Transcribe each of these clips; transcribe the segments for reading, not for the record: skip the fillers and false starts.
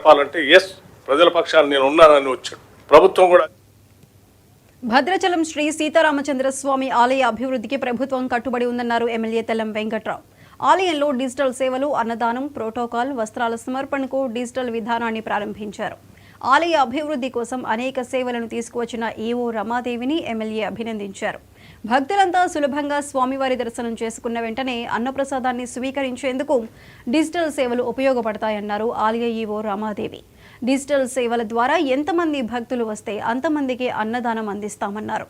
చెప్పాలంటే ఎస్ ప్రజల పక్షాన నేను ఉన్నానని వచ్చాడు. ప్రభుత్వం కూడా భద్రాచలం శ్రీ సీతారామచంద్ర స్వామి ఆలయ అభివృద్ధికి ప్రభుత్వం కట్టుబడి ఉందన్నారు ఎమ్మెల్యే తెల్లం వెంకట్రావు. ఆలయంలో డిజిటల్ సేవలు, అన్నదానం, ప్రోటోకాల్, వస్త్రాల సమర్పణకు డిజిటల్ విధానాన్ని ప్రారంభించారు. ఆలయ అభివృద్ధి కోసం అనేక సేవలను తీసుకువచ్చిన ఈవో రమాదేవిని ఎమ్మెల్యే అభినందించారు. భక్తులంతా సులభంగా స్వామివారి దర్శనం చేసుకున్న వెంటనే అన్నప్రసాదాన్ని స్వీకరించేందుకు డిజిటల్ సేవలు ఉపయోగపడతాయన్నారు ఆలయ ఈవో రమాదేవి. డిజిటల్ సేవల ద్వారా ఎంతమంది భక్తులు వస్తే అంతమందికి అన్నదానం అందిస్తామన్నారు.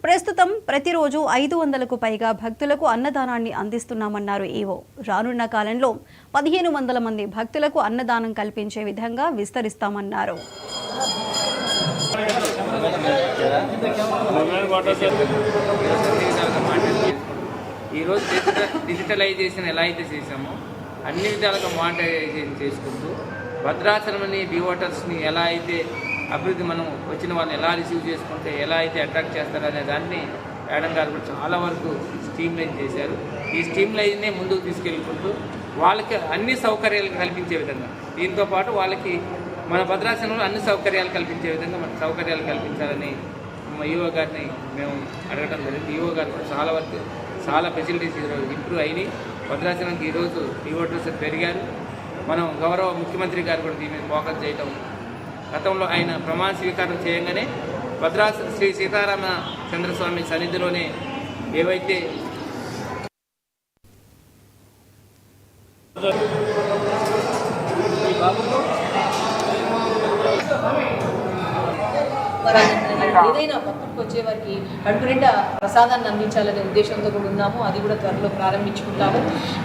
ప్రస్తుతం ప్రతిరోజు 500కు పైగా భక్తులకు అన్నదానాన్ని అందిస్తున్నామన్నారు ఈవో. రానున్న కాలంలో 1500 మంది భక్తులకు అన్నదానం కల్పించే విధంగా విస్తరిస్తామన్నారు. ఈరోజు డిజిటలైజేషన్ ఎలా అయితే చేసామో అన్ని విధాలుగా మానిటైజేషన్ చేసుకుంటూ భద్రాచలంని డివోటర్స్ని ఎలా అయితే అభివృద్ధి, మనం వచ్చిన వాళ్ళని ఎలా రిసీవ్ చేసుకుంటే ఎలా అయితే అట్రాక్ట్ చేస్తారనే దాన్ని మేడం గారు కూడా చాలా వరకు స్ట్రీమ్లైన్ చేశారు. ఈ స్ట్రీమ్లైన్నే ముందుకు తీసుకెళ్ళుకుంటూ వాళ్ళకి అన్ని సౌకర్యాలు కల్పించే విధంగా, దీంతో పాటు వాళ్ళకి మన భద్రాచలంలో అన్ని సౌకర్యాలు కల్పించే విధంగా మన సౌకర్యాలు కల్పించాలని ఈవో గారిని మేము అడగడం జరిగింది. ఈవో గారు కూడా చాలా వరకు చాలా ఫెసిలిటీస్ ఈరోజు ఇంప్రూవ్ అయినాయి. భద్రాచలంకి ఈరోజు డివోటర్స్ పెరిగారు. మనం గౌరవ ముఖ్యమంత్రి గారు కూడా దీని మీద ఫోకస్ చేయటం, గతంలో ఆయన ప్రమాణ స్వీకారం చేయగానే భద్రాచలం శ్రీ సీతారామచంద్రస్వామి సన్నిధిలోనే ఏవైతే ఏదైనా భక్తులకు వచ్చే వారికి కడుపు నిండా ప్రసాదాన్ని అందించాలనే ఉద్దేశంతో కూడా ఉన్నాము. అది కూడా త్వరలో ప్రారంభించుకుంటాము.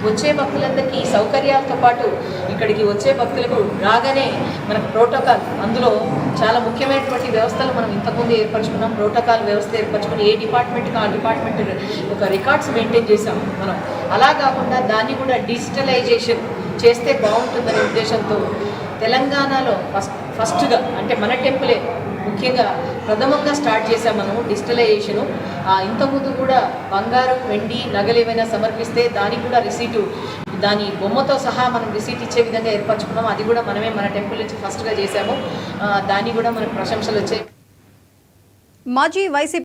వచ్చే భక్తులందరికీ సౌకర్యాలతో పాటు ఇక్కడికి వచ్చే భక్తులకు రాగానే మనకు ప్రోటోకాల్, అందులో చాలా ముఖ్యమైనటువంటి వ్యవస్థలు మనం ఇంతకుముందు ఏర్పరచుకున్నాం. ప్రోటోకాల్ వ్యవస్థ ఏర్పరచుకుని ఏ డిపార్ట్మెంట్కి ఆ డిపార్ట్మెంట్ ఒక రికార్డ్స్ మెయింటైన్ చేసాం మనం. అలా కాకుండా దాన్ని కూడా డిజిటలైజేషన్ చేస్తే బాగుంటుందనే ఉద్దేశంతో తెలంగాణలో ఫస్ట్గా అంటే మన టెంపులే ముఖ్యంగా ప్రథమంగా స్టార్ట్ చేసాం మనం డిజిటలైజేషను. ఇంతకుముందు కూడా బంగారం, వెండి, నగలు ఏమైనా సమర్పిస్తే దానికి కూడా రిసీటు, దాని బొమ్మతో సహా మనం రిసీట్ ఇచ్చే విధంగా ఏర్పరచుకున్నాం. అది కూడా మనమే మన టెంపుల్ నుంచి ఫస్ట్గా చేసాము. దాన్ని కూడా మనకు ప్రశంసలు వచ్చాయి. మాజీ వైసీపీ